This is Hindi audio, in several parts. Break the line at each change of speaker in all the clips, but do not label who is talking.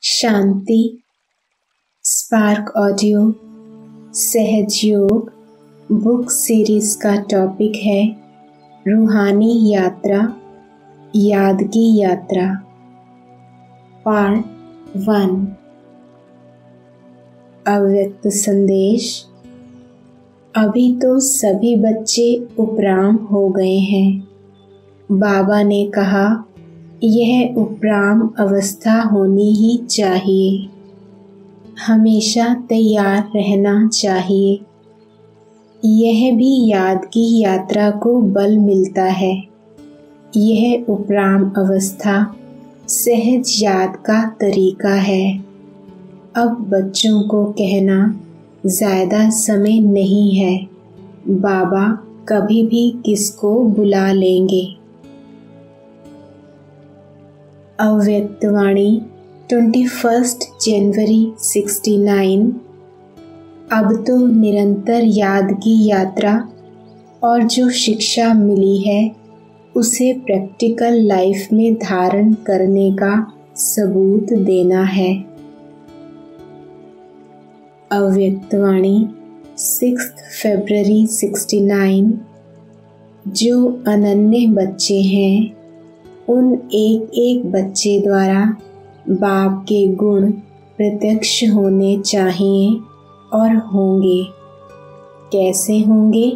शांति spark audio Sahajyoga book series का टॉपिक है रूहानी यात्रा, याद की यात्रा, पार्ट 1। अव्यक्त संदेश। अभी तो सभी बच्चे उपराम हो गए हैं। बाबा ने कहा यह उपराम अवस्था होनी ही चाहिए, हमेशा तैयार रहना चाहिए। यह भी याद की यात्रा को बल मिलता है। यह उपराम अवस्था सहज याद का तरीका है। अब बच्चों को कहना ज़्यादा समय नहीं है, बाबा कभी भी किसको बुला लेंगे। अव्यक्तवाणी 21 जनवरी 69। अब तो निरंतर याद की यात्रा और जो शिक्षा मिली है उसे प्रैक्टिकल लाइफ में धारण करने का सबूत देना है। अव्यक्तवाणी 6 फरवरी 69। जो अनन्य बच्चे हैं उन एक एक बच्चे द्वारा बाप के गुण प्रत्यक्ष होने चाहिए और होंगे। कैसे होंगे,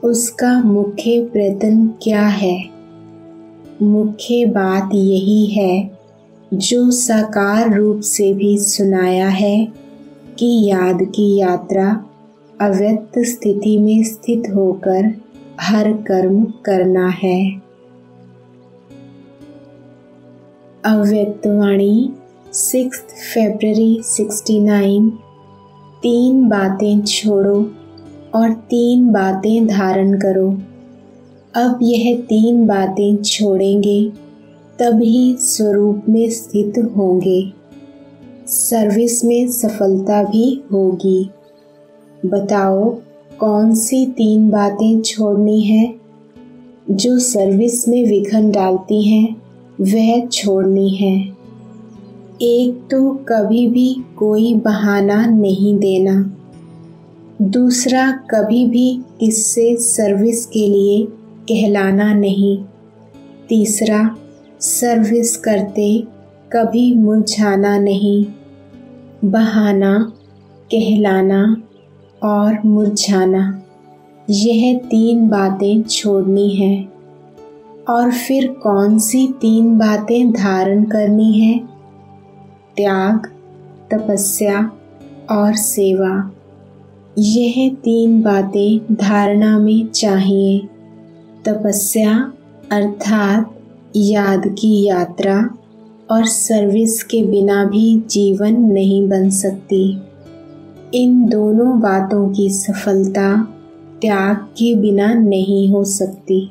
उसका मुख्य प्रयत्न क्या है? मुख्य बात यही है जो साकार रूप से भी सुनाया है कि याद की यात्रा अव्यक्त स्थिति में स्थित होकर हर कर्म करना है। अव्यक्तवाणी 6 फरवरी 69। 3 बातें छोड़ो और 3 बातें धारण करो। अब यह 3 बातें छोड़ेंगे तभी स्वरूप में स्थित होंगे। सर्विस में सफलता भी होगी। बताओ कौन सी 3 बातें छोड़नी है? जो सर्विस में विघ्न डालती हैं वह छोड़नी है। एक तो कभी भी कोई बहाना नहीं देना। दूसरा, कभी भी किससे सर्विस के लिए कहलाना नहीं। तीसरा, सर्विस करते कभी मुरझाना नहीं। बहाना, कहलाना और मुरझाना, यह 3 बातें छोड़नी है। और फिर कौन सी 3 बातें धारण करनी है? त्याग, तपस्या और सेवा। यह 3 बातें धारणा में चाहिए। तपस्या अर्थात याद की यात्रा और सर्विस के बिना भी जीवन नहीं बन सकती। इन दोनों बातों की सफलता त्याग के बिना नहीं हो सकती।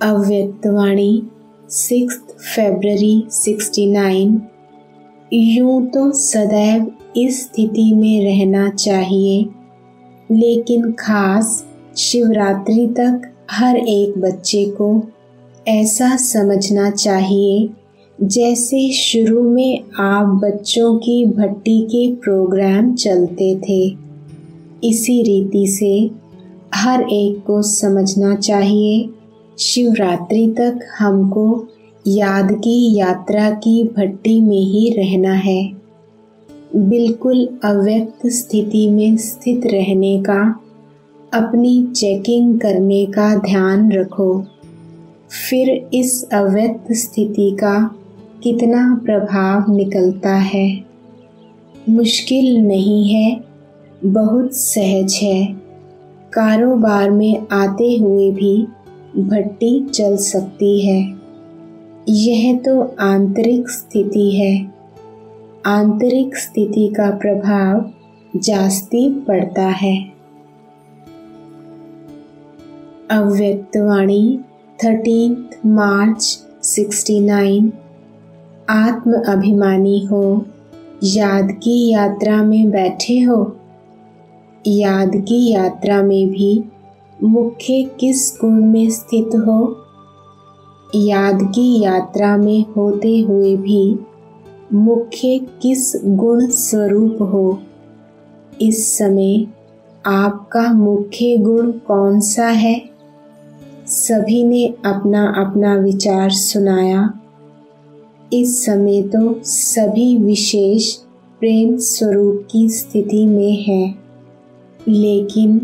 अव्यक्तवाणी 6 फरवरी 69। यूं तो सदैव इस स्थिति में रहना चाहिए, लेकिन खास शिवरात्रि तक हर एक बच्चे को ऐसा समझना चाहिए जैसे शुरू में आप बच्चों की भट्टी के प्रोग्राम चलते थे। इसी रीति से हर एक को समझना चाहिए शिवरात्रि तक हमको याद की यात्रा की भट्टी में ही रहना है। बिल्कुल अव्यक्त स्थिति में स्थित रहने का, अपनी चेकिंग करने का ध्यान रखो। फिर इस अव्यक्त स्थिति का कितना प्रभाव निकलता है। मुश्किल नहीं है, बहुत सहज है। कारोबार में आते हुए भी भट्टी चल सकती है। यह तो आंतरिक स्थिति है। आंतरिक स्थिति का प्रभाव जास्ती पड़ता है। अव्यक्तवाणी 13 मार्च 69। आत्म अभिमानी हो, याद की यात्रा में बैठे हो। याद की यात्रा में भी मुख्य किस गुण में स्थित हो? याद की यात्रा में होते हुए भी मुख्य किस गुण स्वरूप हो? इस समय आपका मुख्य गुण कौन सा है? सभी ने अपना अपना विचार सुनाया। इस समय तो सभी विशेष प्रेम स्वरूप की स्थिति में हैं, लेकिन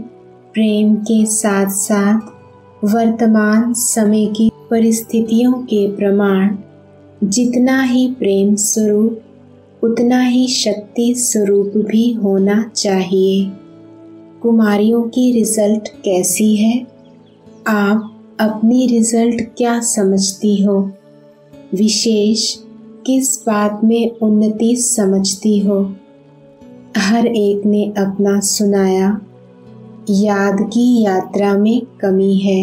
प्रेम के साथ साथ वर्तमान समय की परिस्थितियों के प्रमाण जितना ही प्रेम स्वरूप उतना ही शक्ति स्वरूप भी होना चाहिए। कुमारियों की रिजल्ट कैसी है? आप अपनी रिजल्ट क्या समझती हो? विशेष किस बात में उन्नति समझती हो? हर एक ने अपना सुनाया। याद की यात्रा में कमी है,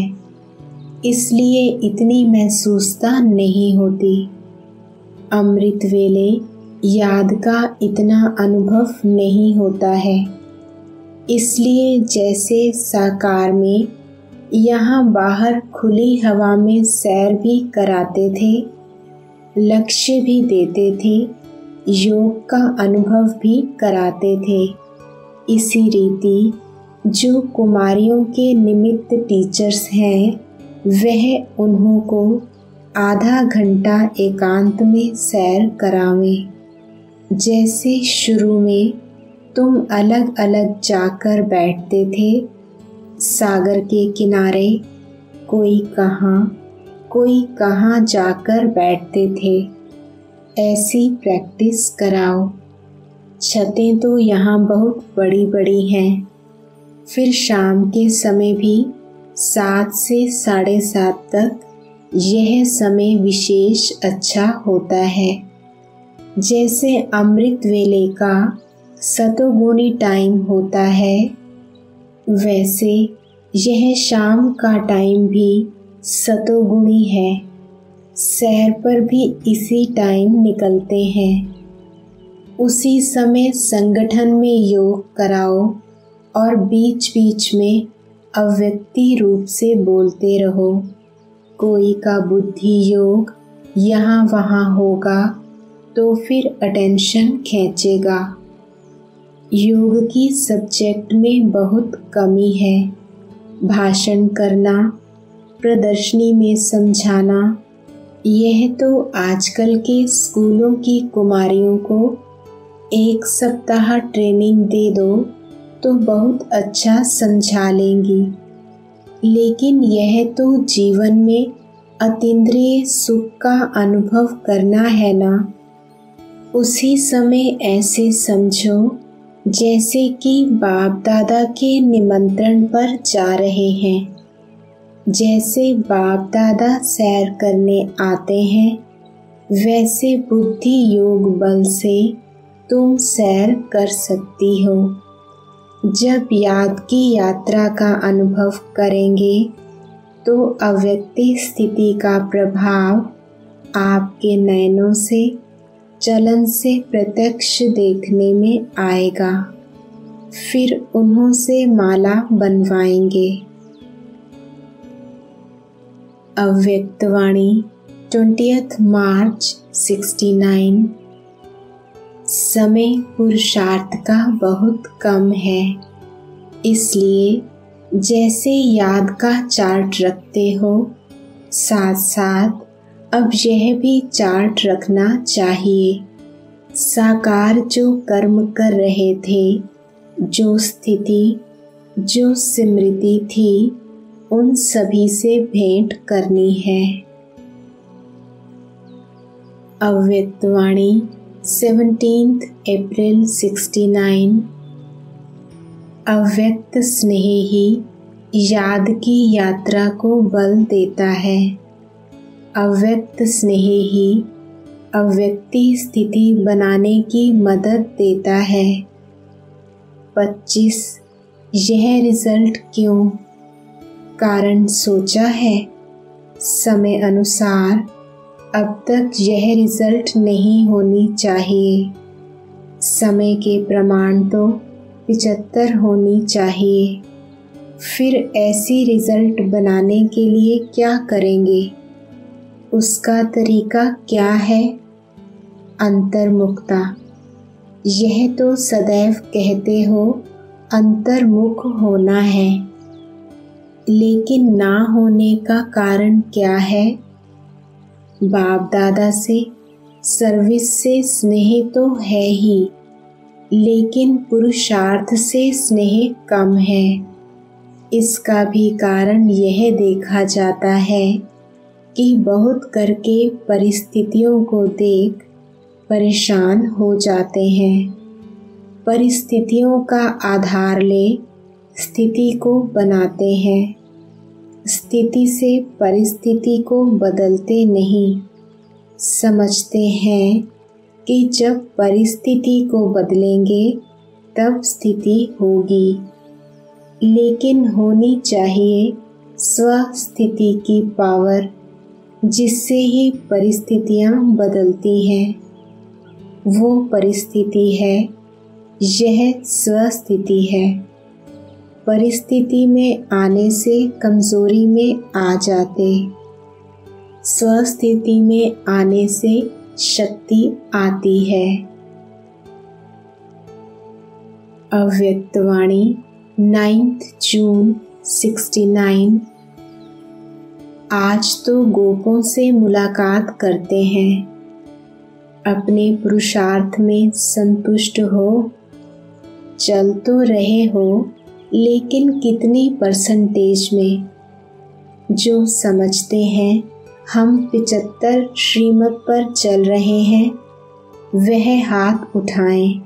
इसलिए इतनी महसूसता नहीं होती। अमृत वेले याद का इतना अनुभव नहीं होता है, इसलिए जैसे साकार में यहाँ बाहर खुली हवा में सैर भी कराते थे, लक्ष्य भी देते थे, योग का अनुभव भी कराते थे। इसी रीति जो कुमारियों के निमित्त टीचर्स हैं, वह उन्हों को आधा घंटा एकांत में सैर करावें। जैसे शुरू में तुम अलग अलग जाकर बैठते थे, सागर के किनारे, कोई कहाँ जाकर बैठते थे, ऐसी प्रैक्टिस कराओ। छतें तो यहाँ बहुत बड़ी बड़ी हैं। फिर शाम के समय भी 7 से 7:30 तक यह समय विशेष अच्छा होता है। जैसे अमृत वेले का सतोगुणी टाइम होता है, वैसे यह शाम का टाइम भी सतोगुणी है। सैर पर भी इसी टाइम निकलते हैं। उसी समय संगठन में योग कराओ और बीच बीच में अव्यक्ति रूप से बोलते रहो। कोई का बुद्धि योग यहाँ वहाँ होगा तो फिर अटेंशन खींचेगा। योग की सब्जेक्ट में बहुत कमी है। भाषण करना, प्रदर्शनी में समझाना, यह तो आजकल के स्कूलों की कुमारियों को 1 सप्ताह ट्रेनिंग दे दो तो बहुत अच्छा समझा लेंगी, लेकिन यह तो जीवन में अतीन्द्रिय सुख का अनुभव करना है ना। उसी समय ऐसे समझो जैसे कि बाप दादा के निमंत्रण पर जा रहे हैं। जैसे बाप दादा सैर करने आते हैं, वैसे बुद्धि योग बल से तुम सैर कर सकती हो। जब याद की यात्रा का अनुभव करेंगे तो अव्यक्ति स्थिति का प्रभाव आपके नयनों से, चलन से प्रत्यक्ष देखने में आएगा। फिर उन्हों से माला बनवाएंगे। अव्यक्तवाणी 20 मार्च 69। समय पुरुषार्थ का बहुत कम है, इसलिए जैसे याद का चार्ट रखते हो, साथ साथ अब यह भी चार्ट रखना चाहिए। साकार जो कर्म कर रहे थे, जो स्थिति, जो स्मृति थी, उन सभी से भेंट करनी है। अव्यक्तवाणी 17 अप्रैल 69। अव्यक्त स्नेह ही याद की यात्रा को बल देता है। अव्यक्त स्नेह ही अव्यक्ति स्थिति बनाने की मदद देता है। 25 यह रिजल्ट क्यों? कारण सोचा है? समय अनुसार अब तक यह रिजल्ट नहीं होनी चाहिए। समय के प्रमाण तो 75 होनी चाहिए। फिर ऐसी रिजल्ट बनाने के लिए क्या करेंगे? उसका तरीका क्या है? अंतर्मुखता। यह तो सदैव कहते हो अंतर्मुख होना है, लेकिन ना होने का कारण क्या है? बाप दादा से, सर्विस से स्नेह तो है ही, लेकिन पुरुषार्थ से स्नेह कम है। इसका भी कारण यह देखा जाता है कि बहुत करके परिस्थितियों को देख परेशान हो जाते हैं। परिस्थितियों का आधार ले स्थिति को बनाते हैं, स्थिति से परिस्थिति को बदलते नहीं। समझते हैं कि जब परिस्थिति को बदलेंगे तब स्थिति होगी, लेकिन होनी चाहिए स्वस्थिति की पावर, जिससे ही परिस्थितियाँ बदलती हैं। वो परिस्थिति है, यह स्वस्थिति है। परिस्थिति में आने से कमजोरी में आ जाते, स्वस्थिति में आने से शक्ति आती है। अव्यक्तवाणी 9 जून 69। आज तो गोपों से मुलाकात करते हैं। अपने पुरुषार्थ में संतुष्ट हो। चल तो रहे हो, लेकिन कितनी परसेंटेज में? जो समझते हैं हम 75 श्रीमत पर चल रहे हैं, वह हाथ उठाएं।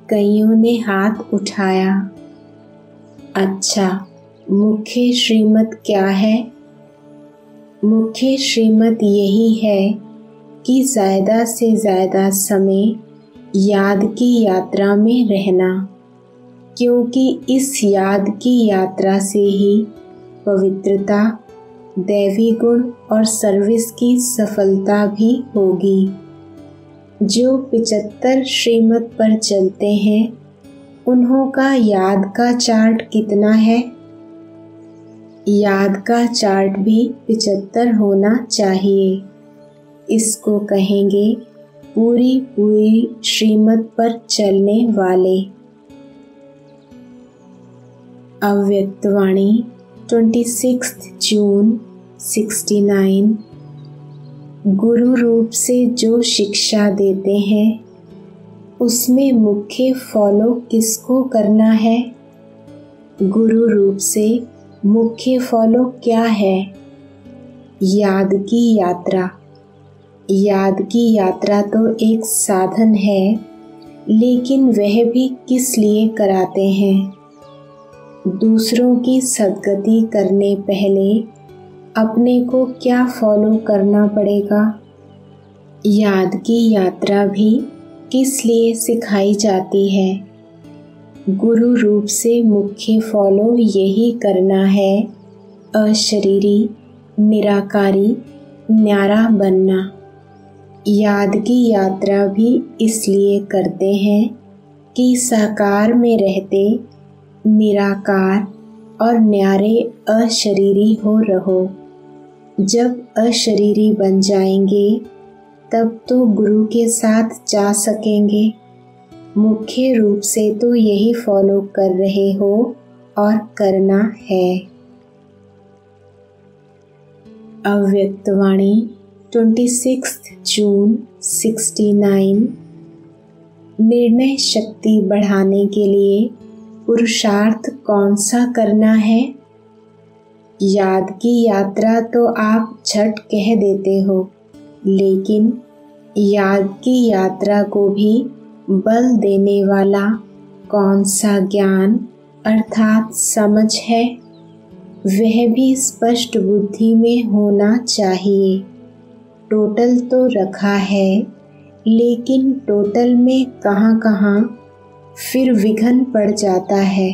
कईयों ने हाथ उठाया। अच्छा, मुख्य श्रीमत क्या है? मुख्य श्रीमत यही है कि ज़्यादा से ज़्यादा समय याद की यात्रा में रहना, क्योंकि इस याद की यात्रा से ही पवित्रता, दैवी गुण और सर्विस की सफलता भी होगी। जो 75 श्रीमत पर चलते हैं, उन्हों का याद का चार्ट कितना है? याद का चार्ट भी 75 होना चाहिए। इसको कहेंगे पूरी श्रीमत पर चलने वाले। अव्यक्तवाणी 26 जून 69। गुरु रूप से जो शिक्षा देते हैं, उसमें मुख्य फॉलो किसको करना है? गुरु रूप से मुख्य फॉलो क्या है? याद की यात्रा। याद की यात्रा तो एक साधन है, लेकिन वह भी किस लिए कराते हैं? दूसरों की सद्गति करने पहले अपने को क्या फॉलो करना पड़ेगा? याद की यात्रा भी किस लिए सिखाई जाती है? गुरु रूप से मुख्य फॉलो यही करना है, अशरीरी, निराकारी, न्यारा बनना। याद की यात्रा भी इसलिए करते हैं कि साकार में रहते निराकार और न्यारे अशरीरी हो रहो। जब अशरीरी बन जाएंगे तब तो गुरु के साथ जा सकेंगे। मुख्य रूप से तो यही फॉलो कर रहे हो और करना है। अव्यक्तवाणी 26 जून 69। निर्णय शक्ति बढ़ाने के लिए पुरुषार्थ कौन सा करना है? याद की यात्रा तो आप झट कह देते हो, लेकिन याद की यात्रा को भी बल देने वाला कौन सा ज्ञान अर्थात समझ है? वह भी स्पष्ट बुद्धि में होना चाहिए। टोटल तो रखा है, लेकिन टोटल में कहाँ कहाँ फिर विघन पड़ जाता है।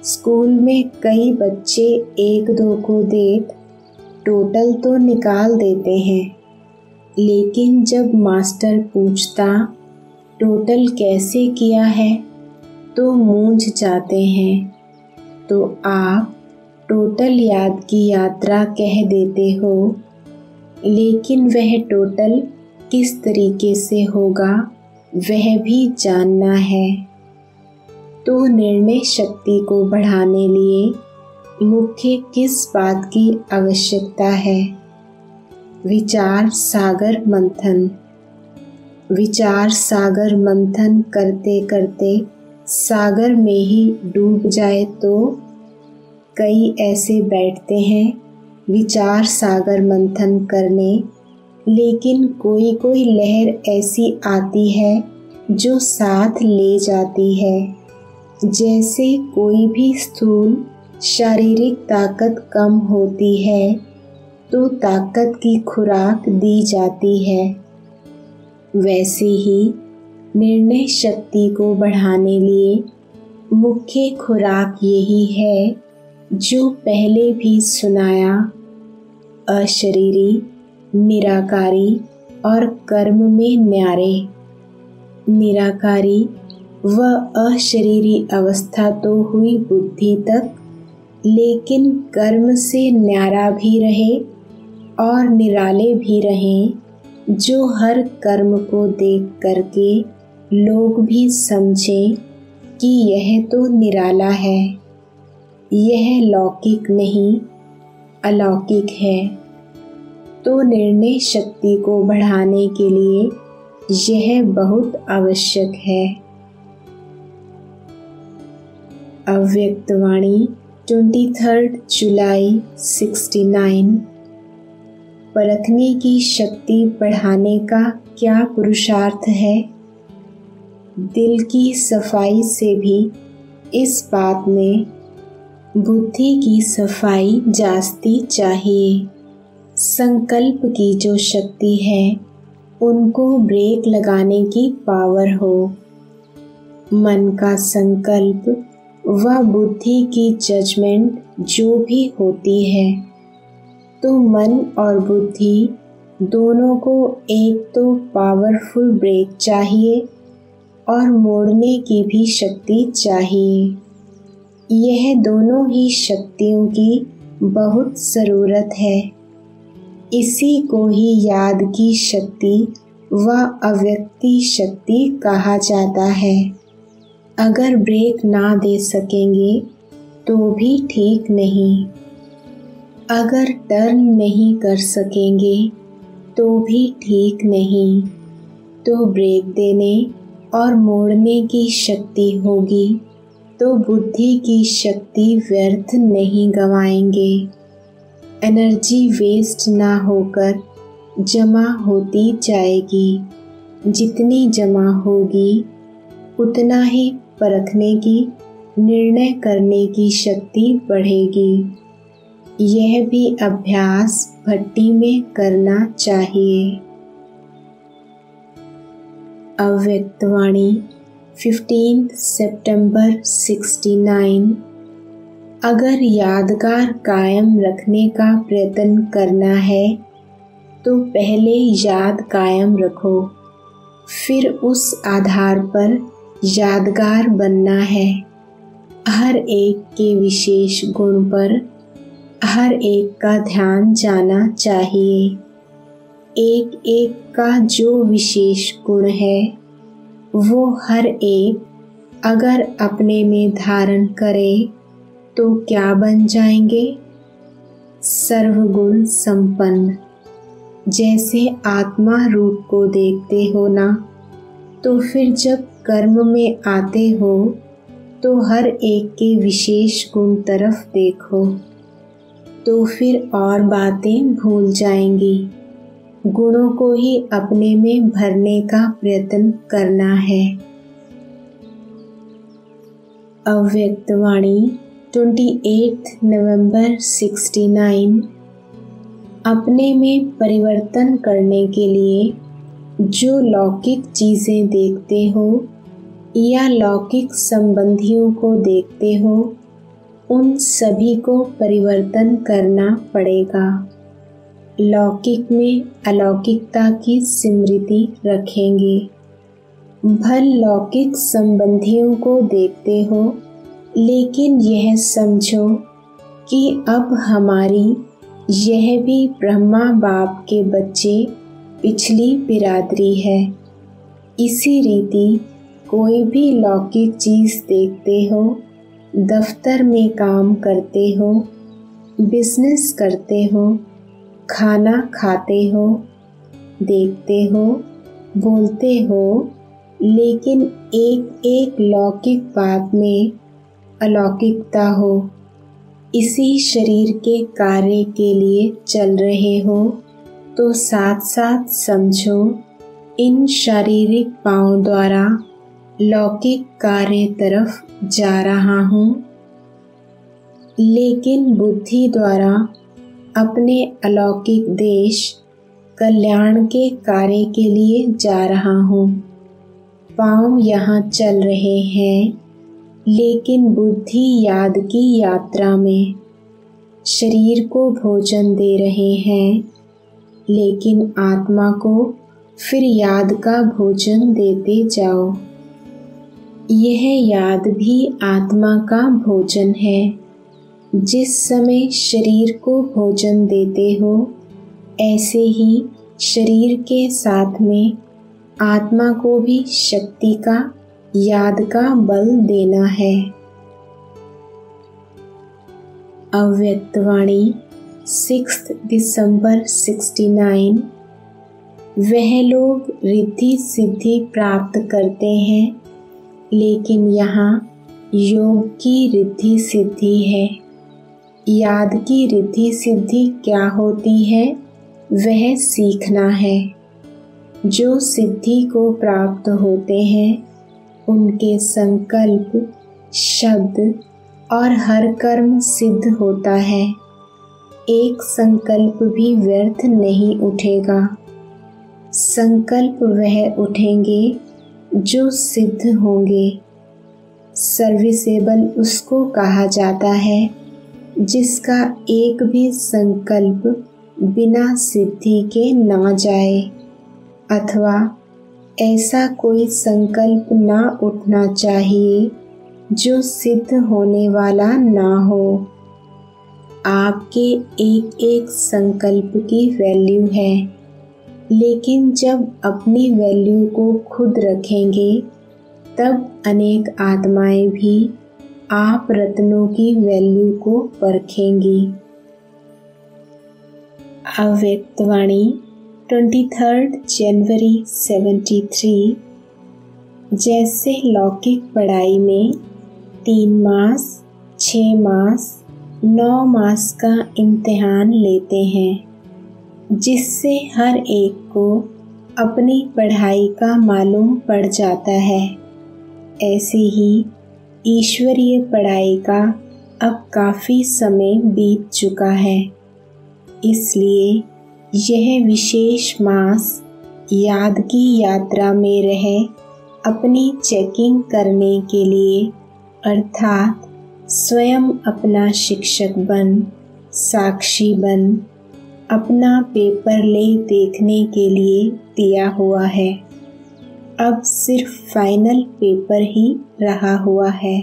स्कूल में कई बच्चे एक दो को देख टोटल तो निकाल देते हैं, लेकिन जब मास्टर पूछता टोटल कैसे किया है तो मूंझ जाते हैं। तो आप टोटल याद की यात्रा कह देते हो, लेकिन वह टोटल किस तरीके से होगा वह भी जानना है। तो निर्णय शक्ति को बढ़ाने लिए मुख्य किस बात की आवश्यकता है? विचार सागर मंथन। विचार सागर मंथन करते करते सागर में ही डूब जाए तो कई ऐसे बैठते हैं विचार सागर मंथन करने, लेकिन कोई कोई लहर ऐसी आती है जो साथ ले जाती है। जैसे कोई भी स्थूल शारीरिक ताकत कम होती है तो ताकत की खुराक दी जाती है, वैसे ही निर्णय शक्ति को बढ़ाने लिए मुख्य खुराक यही है जो पहले भी सुनाया, अशरीरी, निराकारी और कर्म में न्यारे। निराकारी व अशरीरी अवस्था तो हुई बुद्धि तक, लेकिन कर्म से न्यारा भी रहे और निराले भी रहें, जो हर कर्म को देख करके लोग भी समझें कि यह तो निराला है, यह लौकिक नहीं अलौकिक है। तो निर्णय शक्ति को बढ़ाने के लिए यह बहुत आवश्यक है। अव्यक्तवाणी 23 जुलाई 69। परखने की शक्ति बढ़ाने का क्या पुरुषार्थ है? दिल की सफाई से भी इस बात में बुद्धि की सफाई जास्ती चाहिए। संकल्प की जो शक्ति है उनको ब्रेक लगाने की पावर हो। मन का संकल्प व बुद्धि की जजमेंट जो भी होती है, तो मन और बुद्धि दोनों को एक तो पावरफुल ब्रेक चाहिए और मोड़ने की भी शक्ति चाहिए। यह दोनों ही शक्तियों की बहुत ज़रूरत है। इसी को ही याद की शक्ति व अव्यक्ति शक्ति कहा जाता है। अगर ब्रेक ना दे सकेंगे तो भी ठीक नहीं, अगर टर्न नहीं कर सकेंगे तो भी ठीक नहीं, तो ब्रेक देने और मोड़ने की शक्ति होगी तो बुद्धि की शक्ति व्यर्थ नहीं गंवाएंगे। एनर्जी वेस्ट ना होकर जमा होती जाएगी। जितनी जमा होगी उतना ही परखने की, निर्णय करने की शक्ति बढ़ेगी। यह भी अभ्यास भट्टी में करना चाहिए। अव्यक्तवाणी 15 सितंबर 69। अगर यादगार कायम रखने का प्रयत्न करना है तो पहले याद कायम रखो, फिर उस आधार पर यादगार बनना है। हर एक के विशेष गुण पर हर एक का ध्यान जाना चाहिए। एक एक का जो विशेष गुण है वो हर एक अगर अपने में धारण करे तो क्या बन जाएंगे? सर्वगुण संपन्न। जैसे आत्मा रूप को देखते हो ना, तो फिर जब कर्म में आते हो तो हर एक के विशेष गुण तरफ देखो, तो फिर और बातें भूल जाएंगी। गुणों को ही अपने में भरने का प्रयत्न करना है। अव्यक्तवाणी 28 नवंबर 69। अपने में परिवर्तन करने के लिए जो लौकिक चीज़ें देखते हो या लौकिक संबंधियों को देखते हो, उन सभी को परिवर्तन करना पड़ेगा। लौकिक में अलौकिकता की स्मृति रखेंगे। भल लौकिक संबंधियों को देखते हो, लेकिन यह समझो कि अब हमारी यह भी ब्रह्मा बाप के बच्चे पिछली बिरादरी है। इसी रीति कोई भी लौकिक चीज़ देखते हो, दफ्तर में काम करते हो, बिजनेस करते हो, खाना खाते हो, देखते हो, बोलते हो, लेकिन एक एक लौकिक बात में अलौकिकता हो। इसी शरीर के कार्य के लिए चल रहे हो तो साथ साथ समझो इन शारीरिक पाँव द्वारा लौकिक कार्य तरफ जा रहा हूँ, लेकिन बुद्धि द्वारा अपने अलौकिक देश कल्याण के कार्य के लिए जा रहा हूँ। पाँव यहाँ चल रहे हैं, लेकिन बुद्धि याद की यात्रा में। शरीर को भोजन दे रहे हैं, लेकिन आत्मा को फिर याद का भोजन देते जाओ। यह याद भी आत्मा का भोजन है। जिस समय शरीर को भोजन देते हो, ऐसे ही शरीर के साथ में आत्मा को भी शक्ति का याद का बल देना है। अव्यक्तवाणी 6 दिसंबर 69। वह लोग रिद्धि सिद्धि प्राप्त करते हैं, लेकिन यहाँ योग की रिद्धि सिद्धि है। याद की रिद्धि सिद्धि क्या होती है, वह सीखना है। जो सिद्धि को प्राप्त होते हैं, उनके संकल्प, शब्द और हर कर्म सिद्ध होता है। एक संकल्प भी व्यर्थ नहीं उठेगा। संकल्प वह उठेंगे जो सिद्ध होंगे। सर्विसेबल उसको कहा जाता है जिसका एक भी संकल्प बिना सिद्धि के ना जाए, अथवा ऐसा कोई संकल्प ना उठना चाहिए जो सिद्ध होने वाला ना हो। आपके एक एक संकल्प की वैल्यू है, लेकिन जब अपनी वैल्यू को खुद रखेंगे, तब अनेक आत्माएं भी आप रत्नों की वैल्यू को परखेंगी। अव्यक्तवाणी 23 जनवरी 73। जैसे लौकिक पढ़ाई में 3 मास, 6 मास, 9 मास का इम्तिहान लेते हैं, जिससे हर एक को अपनी पढ़ाई का मालूम पड़ जाता है। ऐसे ही ईश्वरीय पढ़ाई का अब काफ़ी समय बीत चुका है, इसलिए यह विशेष मास याद की यात्रा में रहे अपनी चेकिंग करने के लिए, अर्थात स्वयं अपना शिक्षक बन, साक्षी बन, अपना पेपर ले देखने के लिए दिया हुआ है। अब सिर्फ फाइनल पेपर ही रहा हुआ है,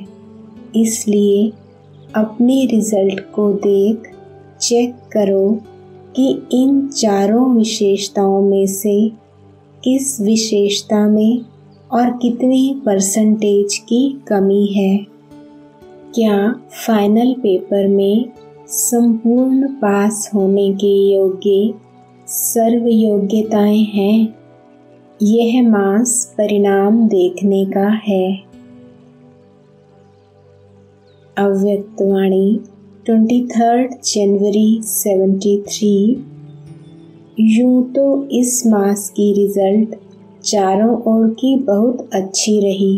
इसलिए अपने रिजल्ट को देख चेक करो कि इन चारों विशेषताओं में से किस विशेषता में और कितनी परसेंटेज की कमी है। क्या फाइनल पेपर में संपूर्ण पास होने के योग्य सर्व योग्यताएं हैं? यह मास परिणाम देखने का है। अव्यक्तवाणी 23 जनवरी 73। यूँ तो इस मास की रिज़ल्ट चारों ओर की बहुत अच्छी रही।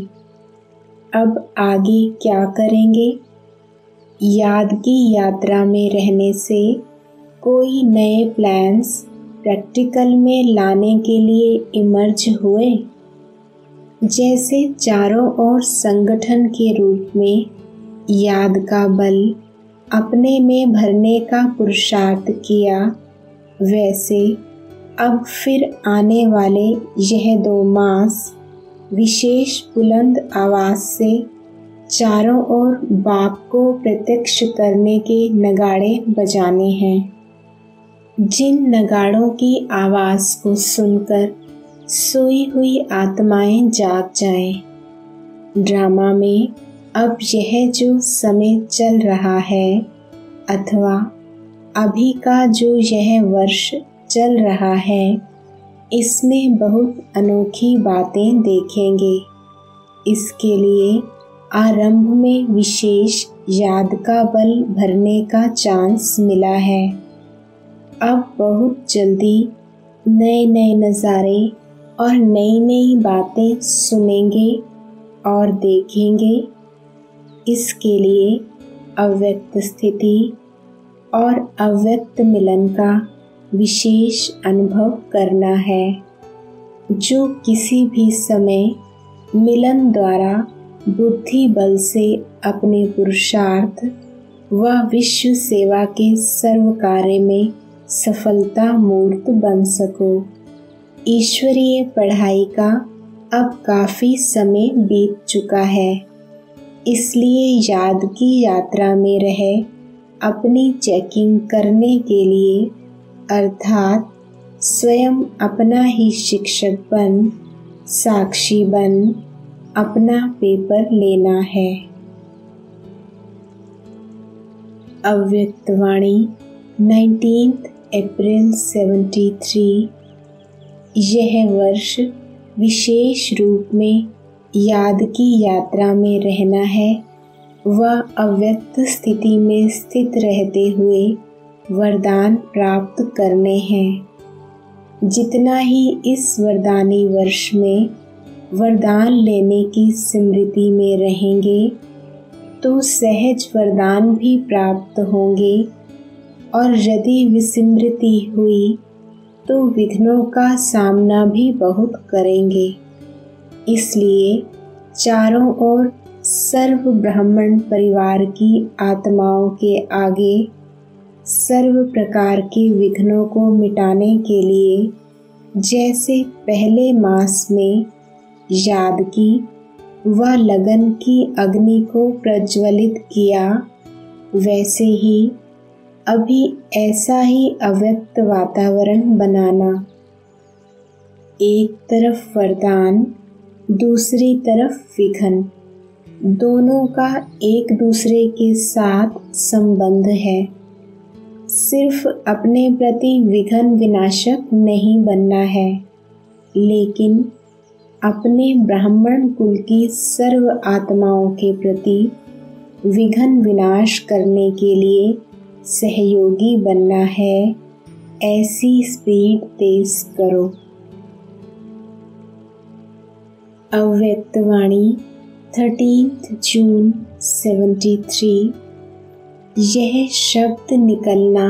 अब आगे क्या करेंगे? याद की यात्रा में रहने से कोई नए प्लान्स प्रैक्टिकल में लाने के लिए इमर्ज हुए? जैसे चारों ओर संगठन के रूप में याद का बल अपने में भरने का पुरुषार्थ किया, वैसे अब फिर आने वाले यह 2 मास विशेष बुलंद आवाज़ से चारों ओर बाप को प्रत्यक्ष करने के नगाड़े बजाने हैं। जिन नगाड़ों की आवाज़ को सुनकर सोई हुई आत्माएं जाग जाएं। ड्रामा में अब यह जो समय चल रहा है अथवा अभी का जो यह वर्ष चल रहा है, इसमें बहुत अनोखी बातें देखेंगे। इसके लिए आरंभ में विशेष याद का बल भरने का चांस मिला है। अब बहुत जल्दी नए नए नज़ारे और नई नई बातें सुनेंगे और देखेंगे। इसके लिए अव्यक्त स्थिति और अव्यक्त मिलन का विशेष अनुभव करना है, जो किसी भी समय मिलन द्वारा बुद्धि बल से अपने पुरुषार्थ व विश्व सेवा के सर्व कार्य में सफलता मूर्त बन सको। ईश्वरीय पढ़ाई का अब काफ़ी समय बीत चुका है, इसलिए याद की यात्रा में रहे अपनी चेकिंग करने के लिए अर्थात स्वयं अपना ही शिक्षक बन, साक्षी बन अपना पेपर लेना है। अव्यक्तवाणी 19 अप्रैल 73। यह वर्ष विशेष रूप में याद की यात्रा में रहना है व अव्यक्त स्थिति में स्थित रहते हुए वरदान प्राप्त करने हैं। जितना ही इस वरदानी वर्ष में वरदान लेने की स्मृति में रहेंगे तो सहज वरदान भी प्राप्त होंगे, और यदि विस्मृति हुई तो विघ्नों का सामना भी बहुत करेंगे। इसलिए चारों ओर सर्व ब्राह्मण परिवार की आत्माओं के आगे सर्व प्रकार के विघ्नों को मिटाने के लिए जैसे पहले मास में याद की व लगन की अग्नि को प्रज्वलित किया, वैसे ही अभी ऐसा ही अव्यक्त वातावरण बनाना। एक तरफ वरदान, दूसरी तरफ विघ्न, दोनों का एक दूसरे के साथ संबंध है। सिर्फ अपने प्रति विघ्न विनाशक नहीं बनना है, लेकिन अपने ब्राह्मण कुल की सर्व आत्माओं के प्रति विघ्न विनाश करने के लिए सहयोगी बनना है। ऐसी स्पीड तेज करो। अव्यक्तवाणी 13 जून 73। यह शब्द निकलना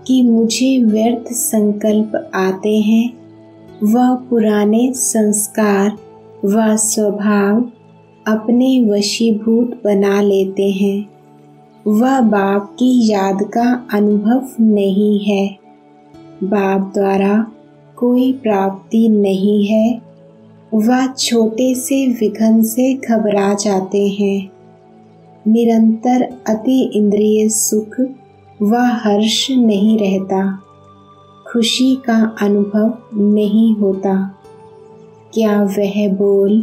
कि मुझे व्यर्थ संकल्प आते हैं वह पुराने संस्कार व स्वभाव अपने वशीभूत बना लेते हैं, वह बाप की याद का अनुभव नहीं है। बाप द्वारा कोई प्राप्ति नहीं है, वह छोटे से विघ्न से घबरा जाते हैं। निरंतर अति इंद्रिय सुख व हर्ष नहीं रहता, खुशी का अनुभव नहीं होता। क्या वह बोल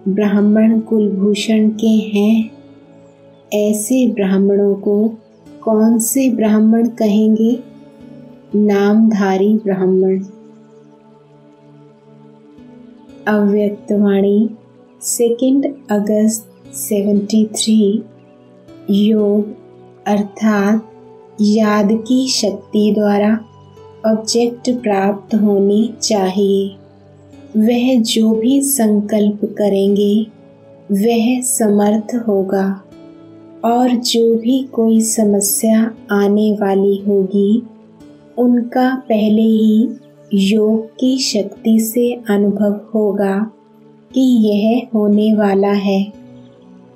ब्राह्मण कुलभूषण के हैं? ऐसे ब्राह्मणों को कौन से ब्राह्मण कहेंगे? नामधारी ब्राह्मण। अव्यक्तवाणी 2 अगस्त 73। योग अर्थात याद की शक्ति द्वारा ऑब्जेक्ट प्राप्त होनी चाहिए। वह जो भी संकल्प करेंगे वह समर्थ होगा, और जो भी कोई समस्या आने वाली होगी उनका पहले ही योग की शक्ति से अनुभव होगा कि यह होने वाला है,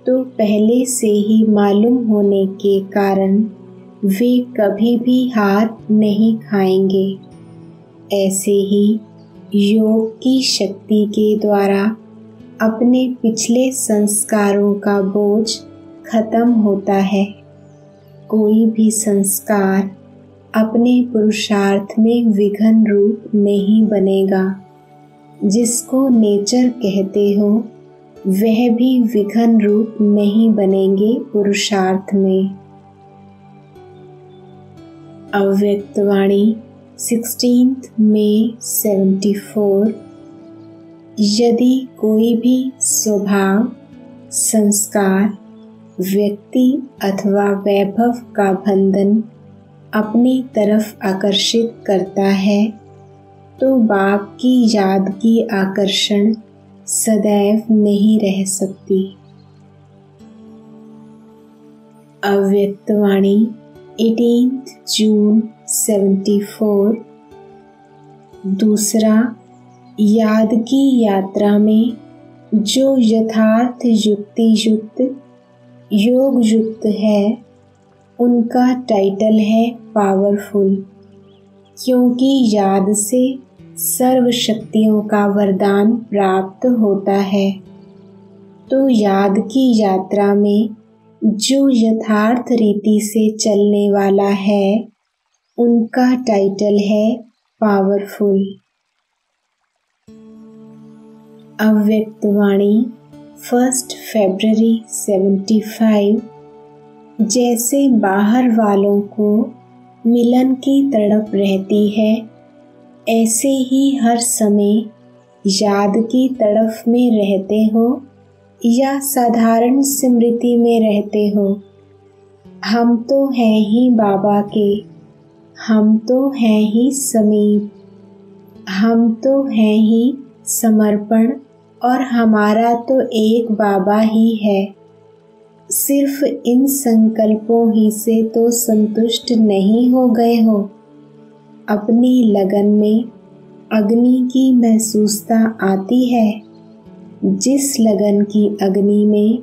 तो पहले से ही मालूम होने के कारण वे कभी भी हार नहीं खाएंगे। ऐसे ही योग की शक्ति के द्वारा अपने पिछले संस्कारों का बोझ खत्म होता है। कोई भी संस्कार अपने पुरुषार्थ में विघन रूप नहीं बनेगा। जिसको नेचर कहते हो वह भी विघन रूप नहीं बनेंगे पुरुषार्थ में। अव्यक्तवाणी 16 मई 74। यदि कोई भी स्वभाव, संस्कार, व्यक्ति अथवा वैभव का बंधन अपनी तरफ आकर्षित करता है तो बाप की याद की आकर्षण सदैव नहीं रह सकती। अव्यक्तवाणी 18 जून 74। दूसरा, याद की यात्रा में जो यथार्थ युक्ति युक्त योग युक्त है उनका टाइटल है पावरफुल, क्योंकि याद से सर्व शक्तियों का वरदान प्राप्त होता है। तो याद की यात्रा में जो यथार्थ रीति से चलने वाला है उनका टाइटल है पावरफुल। अव्यक्तवाणी 1 फरवरी 75। जैसे बाहर वालों को मिलन की तड़प रहती है, ऐसे ही हर समय याद की तड़फ में रहते हो या साधारण स्मृति में रहते हो। हम तो हैं ही बाबा के, हम तो हैं ही समीप, हम तो हैं ही समर्पण और हमारा तो एक बाबा ही है। सिर्फ इन संकल्पों ही से तो संतुष्ट नहीं हो गए हो। अपनी लगन में अग्नि की महसूसता आती है। जिस लगन की अग्नि में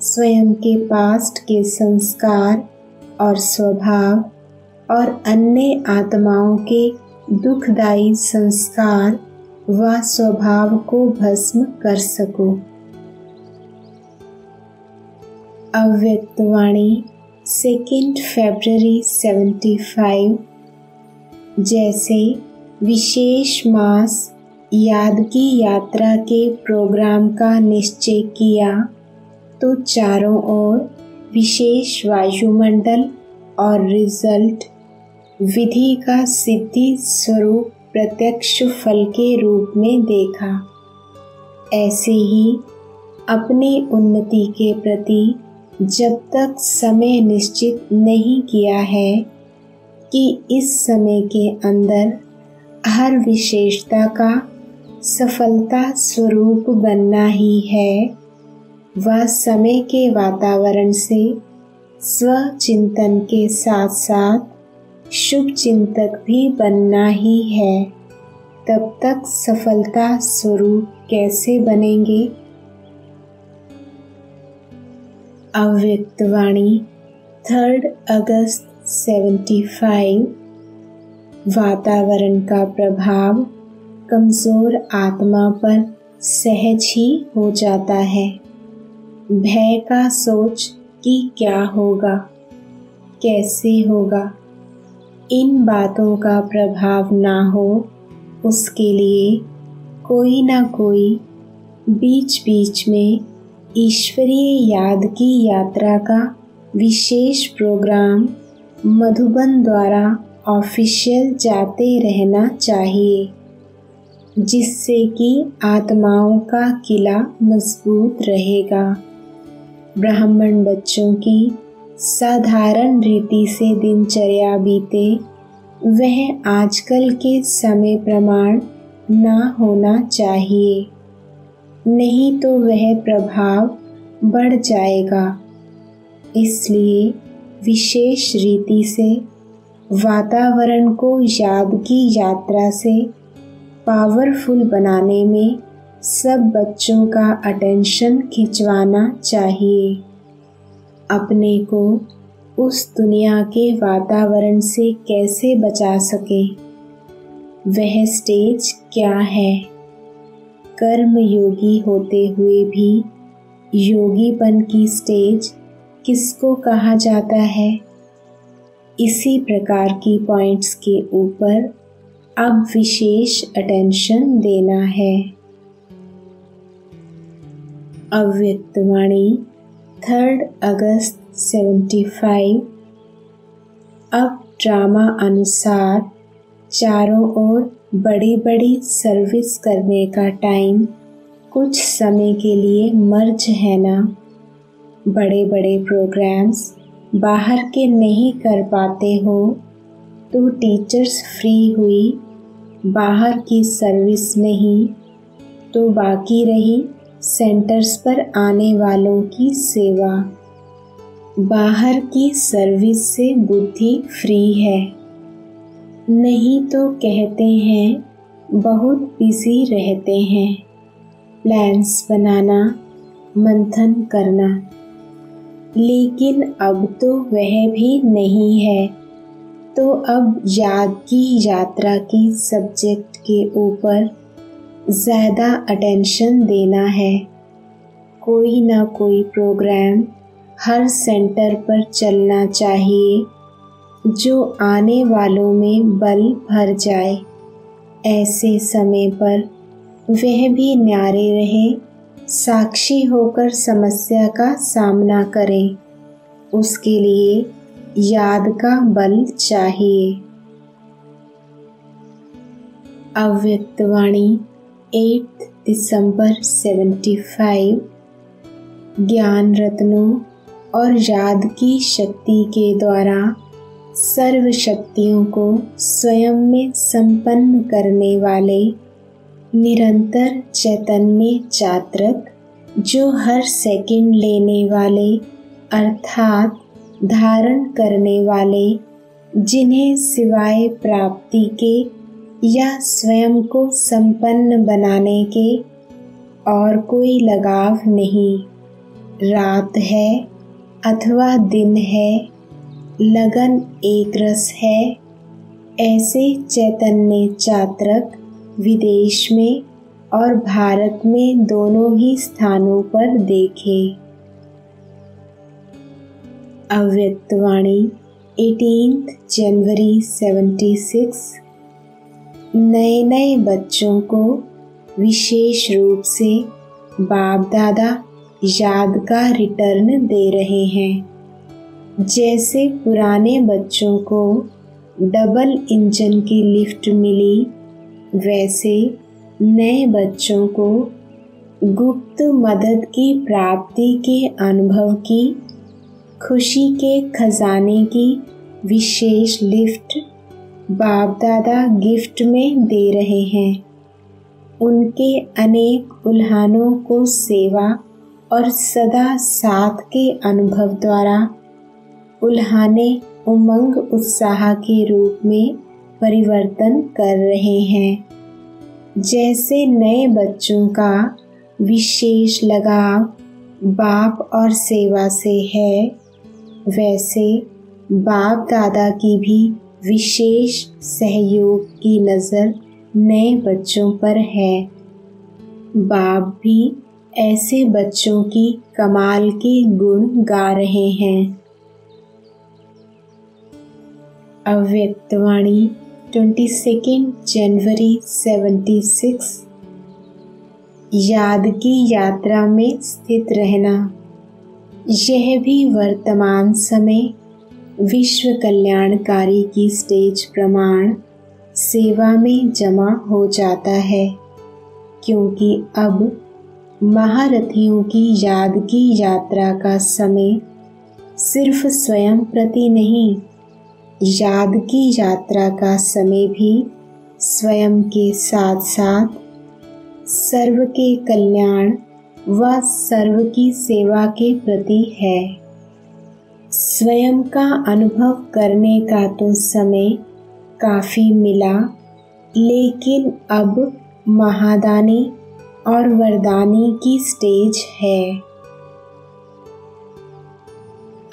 स्वयं के पास्ट के संस्कार और स्वभाव और अन्य आत्माओं के दुखदायी संस्कार व स्वभाव को भस्म कर सको। अव्यक्तवाणी 2 फरवरी 75। जैसे विशेष मास याद की यात्रा के प्रोग्राम का निश्चय किया तो चारों ओर विशेष वायुमंडल और रिजल्ट विधि का सिद्धि स्वरूप प्रत्यक्ष फल के रूप में देखा। ऐसे ही अपनी उन्नति के प्रति जब तक समय निश्चित नहीं किया है कि इस समय के अंदर हर विशेषता का सफलता स्वरूप बनना ही है, वह समय के वातावरण से स्वचिंतन के साथ साथ शुभ चिंतक भी बनना ही है। तब तक सफलता स्वरूप कैसे बनेंगे? अव्यक्तवाणी 3 अगस्त 75। वातावरण का प्रभाव कमज़ोर आत्मा पर सहज ही हो जाता है। भय का सोच कि क्या होगा, कैसे होगा, इन बातों का प्रभाव ना हो, उसके लिए कोई ना कोई बीच बीच में ईश्वरीय याद की यात्रा का विशेष प्रोग्राम मधुबन द्वारा ऑफिशियल जाते रहना चाहिए, जिससे कि आत्माओं का किला मजबूत रहेगा। ब्राह्मण बच्चों की साधारण रीति से दिनचर्या बीते, वह आजकल के समय प्रमाण ना होना चाहिए, नहीं तो वह प्रभाव बढ़ जाएगा। इसलिए विशेष रीति से वातावरण को याद की यात्रा से पावरफुल बनाने में सब बच्चों का अटेंशन खिंचवाना चाहिए। अपने को उस दुनिया के वातावरण से कैसे बचा सके, वह स्टेज क्या है? कर्म योगी होते हुए भी योगीपन की स्टेज किसको कहा जाता है? इसी प्रकार की पॉइंट्स के ऊपर अब विशेष अटेंशन देना है। अव्यक्तवाणी 3 अगस्त 75। अब ड्रामा अनुसार चारों ओर बड़ी बड़ी सर्विस करने का टाइम कुछ समय के लिए मर्ज है ना। बड़े बड़े प्रोग्राम्स बाहर के नहीं कर पाते हो तो टीचर्स फ्री हुई, बाहर की सर्विस नहीं तो बाकी रही सेंटर्स पर आने वालों की सेवा। बाहर की सर्विस से बुद्धि फ्री है, नहीं तो कहते हैं बहुत बिजी रहते हैं। प्लान्स बनाना, मंथन करना, लेकिन अब तो वह भी नहीं है। तो अब याद की यात्रा की सब्जेक्ट के ऊपर ज़्यादा अटेंशन देना है। कोई ना कोई प्रोग्राम हर सेंटर पर चलना चाहिए जो आने वालों में बल भर जाए। ऐसे समय पर वह भी न्यारे रहे, साक्षी होकर समस्या का सामना करें। उसके लिए याद का बल चाहिए। अव्यक्तवाणी 8 दिसंबर 75। ज्ञान रत्नों और याद की शक्ति के द्वारा सर्व शक्तियों को स्वयं में संपन्न करने वाले निरंतर चैतन्य जातक जो हर सेकंड लेने वाले अर्थात धारण करने वाले, जिन्हें सिवाय प्राप्ति के या स्वयं को संपन्न बनाने के और कोई लगाव नहीं। रात है अथवा दिन है, लगन एक रस है। ऐसे चैतन्य जातक विदेश में और भारत में दोनों ही स्थानों पर देखे। अव्यक्तवाणी 18 जनवरी 76। नए नए बच्चों को विशेष रूप से बाप दादा याद का रिटर्न दे रहे हैं। जैसे पुराने बच्चों को डबल इंजन की लिफ्ट मिली, वैसे नए बच्चों को गुप्त मदद की प्राप्ति के अनुभव की, खुशी के खजाने की विशेष लिफ्ट बाप दादा गिफ्ट में दे रहे हैं। उनके अनेक उल्हानों को सेवा और सदा साथ के अनुभव द्वारा उल्हाने उमंग उत्साह के रूप में परिवर्तन कर रहे हैं। जैसे नए बच्चों का विशेष लगाव बाप और सेवा से है, वैसे बाप दादा की भी विशेष सहयोग की नज़र नए बच्चों पर है। बाप भी ऐसे बच्चों की कमाल के गुण गा रहे हैं। अव्यक्तवाणी 22 जनवरी 76। याद की यात्रा में स्थित रहना, यह भी वर्तमान समय विश्व कल्याणकारी की स्टेज प्रमाण सेवा में जमा हो जाता है, क्योंकि अब महारथियों की याद की यात्रा का समय सिर्फ स्वयं प्रति नहीं, याद की यात्रा का समय भी स्वयं के साथ साथ सर्व के कल्याण व सर्व की सेवा के प्रति है। स्वयं का अनुभव करने का तो समय काफ़ी मिला, लेकिन अब महादानी और वरदानी की स्टेज है।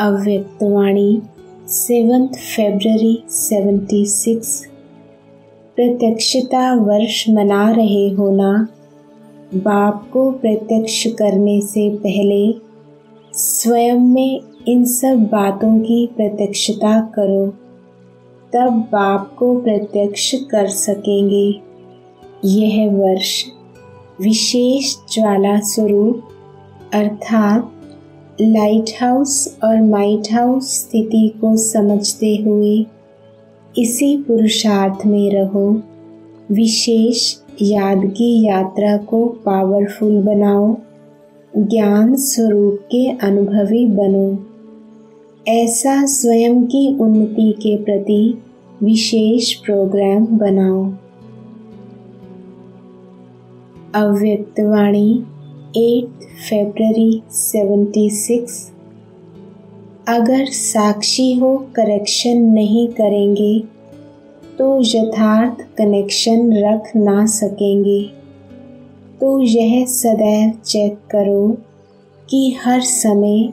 अव्यक्तवाणी 7 फरवरी 76। प्रत्यक्षता वर्ष मना रहे हो ना। बाप को प्रत्यक्ष करने से पहले स्वयं में इन सब बातों की प्रत्यक्षता करो। तब बाप को प्रत्यक्ष कर सकेंगे। यह वर्ष विशेष ज्वाला स्वरूप अर्थात लाइट हाउस और माइट हाउस स्थिति को समझते हुए इसी पुरुषार्थ में रहो। विशेष यादगी यात्रा को पावरफुल बनाओ, ज्ञान स्वरूप के अनुभवी बनो। ऐसा स्वयं की उन्नति के प्रति विशेष प्रोग्राम बनाओ। अव्यक्तवाणी 8 फरवरी 76। अगर साक्षी हो करेक्शन नहीं करेंगे तो यथार्थ कनेक्शन रख ना सकेंगे। तो यह सदैव चेक करो कि हर समय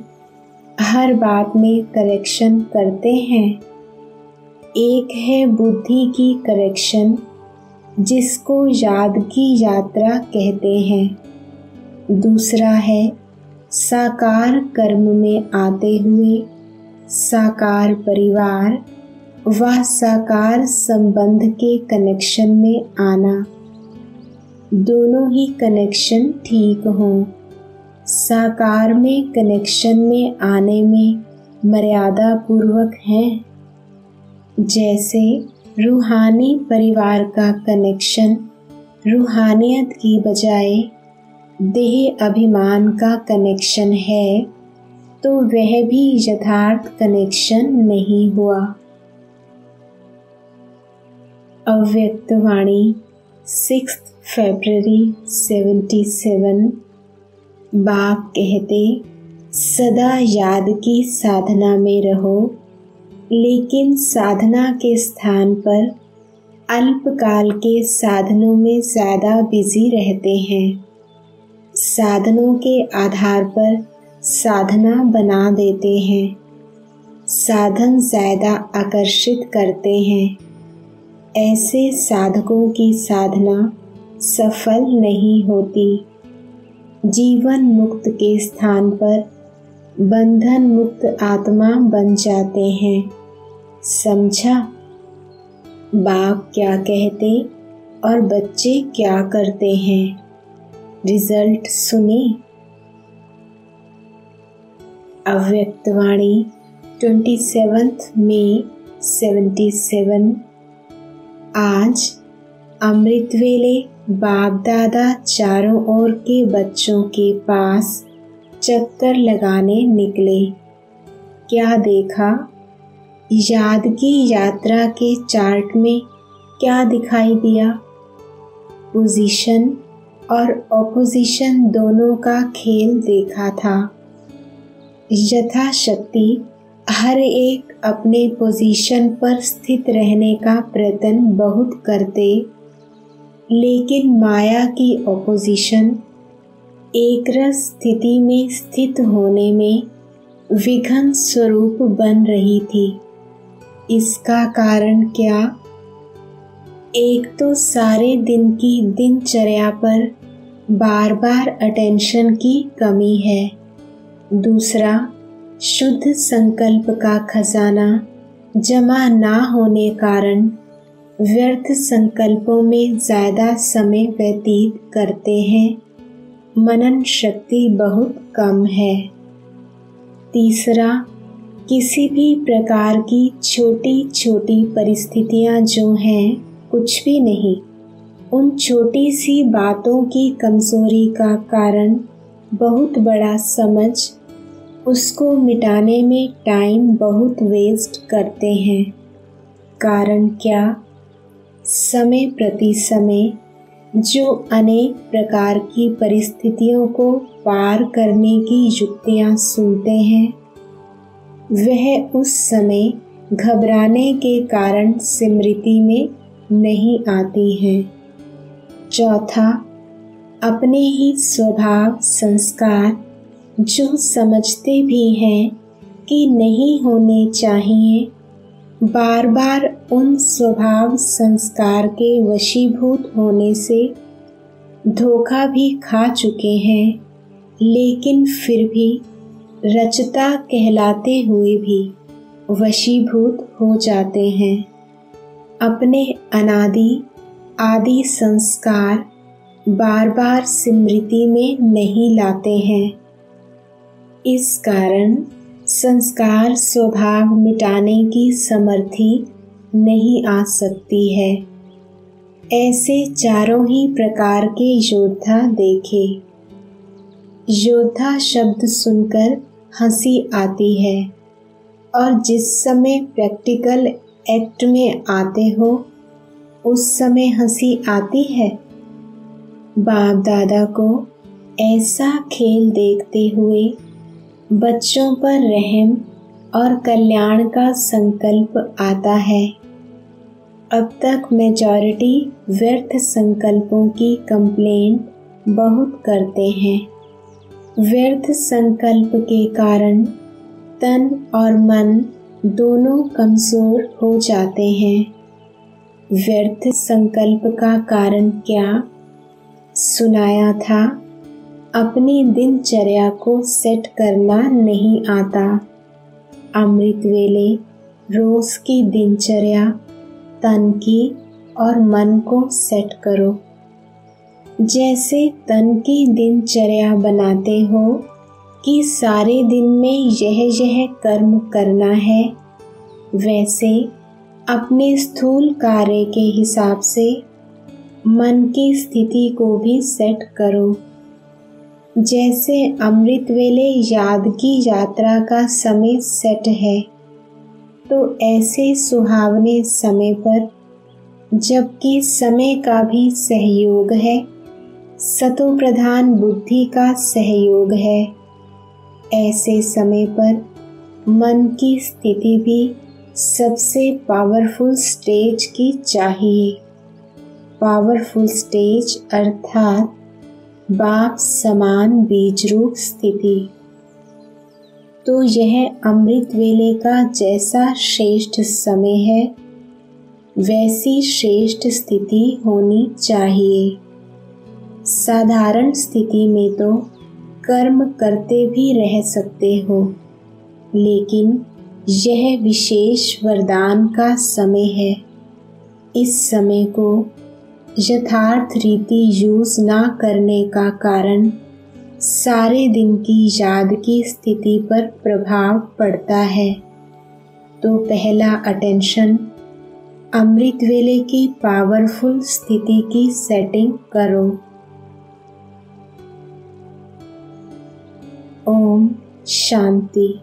हर बात में करेक्शन करते हैं। एक है बुद्धि की करेक्शन जिसको यादगी यात्रा कहते हैं। दूसरा है साकार कर्म में आते हुए साकार परिवार व साकार संबंध के कनेक्शन में आना। दोनों ही कनेक्शन ठीक हों। साकार में कनेक्शन में आने में मर्यादा पूर्वक है। जैसे रूहानी परिवार का कनेक्शन रूहानियत की बजाय देह अभिमान का कनेक्शन है, तो वह भी यथार्थ कनेक्शन नहीं हुआ। अव्यक्तवाणी 6 फरवरी 77। बाप कहते सदा याद की साधना में रहो, लेकिन साधना के स्थान पर अल्पकाल के साधनों में ज़्यादा बिजी रहते हैं। साधनों के आधार पर साधना बना देते हैं। साधन ज़्यादा आकर्षित करते हैं। ऐसे साधकों की साधना सफल नहीं होती। जीवन मुक्त के स्थान पर बंधन मुक्त आत्मा बन जाते हैं। समझा? बाप क्या कहते और बच्चे क्या करते हैं, रिजल्ट सुने। अव्यक्तवाणी 27 मई 77। आज अमृत वेले बाप दादा चारों ओर के बच्चों के पास चक्कर लगाने निकले। क्या देखा? यादगी यात्रा के चार्ट में क्या दिखाई दिया? पोजीशन और ऑपोजिशन दोनों का खेल देखा था। यथाशक्ति हर एक अपने पोजीशन पर स्थित रहने का प्रयत्न बहुत करते, लेकिन माया की ऑपोजिशन एकरस स्थिति में स्थित होने में विघ्न स्वरूप बन रही थी। इसका कारण क्या? एक तो सारे दिन की दिनचर्या पर बार बार अटेंशन की कमी है। दूसरा, शुद्ध संकल्प का खजाना जमा ना होने कारण व्यर्थ संकल्पों में ज़्यादा समय व्यतीत करते हैं। मनन शक्ति बहुत कम है। तीसरा, किसी भी प्रकार की छोटी छोटी परिस्थितियां जो हैं कुछ भी नहीं। उन छोटी सी बातों की कमजोरी का कारण बहुत बड़ा समझ उसको मिटाने में टाइम बहुत वेस्ट करते हैं। कारण क्या? समय प्रति समय जो अनेक प्रकार की परिस्थितियों को पार करने की युक्तियां सुनते हैं, वह उस समय घबराने के कारण स्मृति में नहीं आती हैं। चौथा, अपने ही स्वभाव संस्कार जो समझते भी हैं कि नहीं होने चाहिए, बार बार उन स्वभाव संस्कार के वशीभूत होने से धोखा भी खा चुके हैं, लेकिन फिर भी रचता कहलाते हुए भी वशीभूत हो जाते हैं। अपने अनादि आदि संस्कार बार बार स्मृति में नहीं लाते हैं। इस कारण संस्कार स्वभाव मिटाने की समर्थी नहीं आ सकती है। ऐसे चारों ही प्रकार के योद्धा देखे। योद्धा शब्द सुनकर हंसी आती है और जिस समय प्रैक्टिकल एक्ट में आते हो उस समय हंसी आती है। बाप दादा को ऐसा खेल देखते हुए बच्चों पर रहम और कल्याण का संकल्प आता है। अब तक मेजॉरिटी व्यर्थ संकल्पों की कंप्लेंट बहुत करते हैं। व्यर्थ संकल्प के कारण तन और मन दोनों कमजोर हो जाते हैं। व्यर्थ संकल्प का कारण क्या सुनाया था। अपनी दिनचर्या को सेट करना नहीं आता। अमृत वेले रोज की दिनचर्या तन की और मन को सेट करो। जैसे तन की दिनचर्या बनाते हो कि सारे दिन में यह कर्म करना है, वैसे अपने स्थूल कार्य के हिसाब से मन की स्थिति को भी सेट करो। जैसे अमृत वेले याद की यात्रा का समय सेट है, तो ऐसे सुहावने समय पर जबकि समय का भी सहयोग है, सतो प्रधान बुद्धि का सहयोग है, ऐसे समय पर मन की स्थिति भी सबसे पावरफुल स्टेज की चाहिए। पावरफुल स्टेज अर्थात बाप समान बीज रूप स्थिति। तो यह अमृत वेले का जैसा श्रेष्ठ समय है, वैसी श्रेष्ठ स्थिति होनी चाहिए। साधारण स्थिति में तो कर्म करते भी रह सकते हो, लेकिन यह विशेष वरदान का समय है। इस समय को यथार्थ रीति यूज ना करने का कारण सारे दिन की याद की स्थिति पर प्रभाव पड़ता है। तो पहला अटेंशन अमृत वेले की पावरफुल स्थिति की सेटिंग करो। ओम शांति।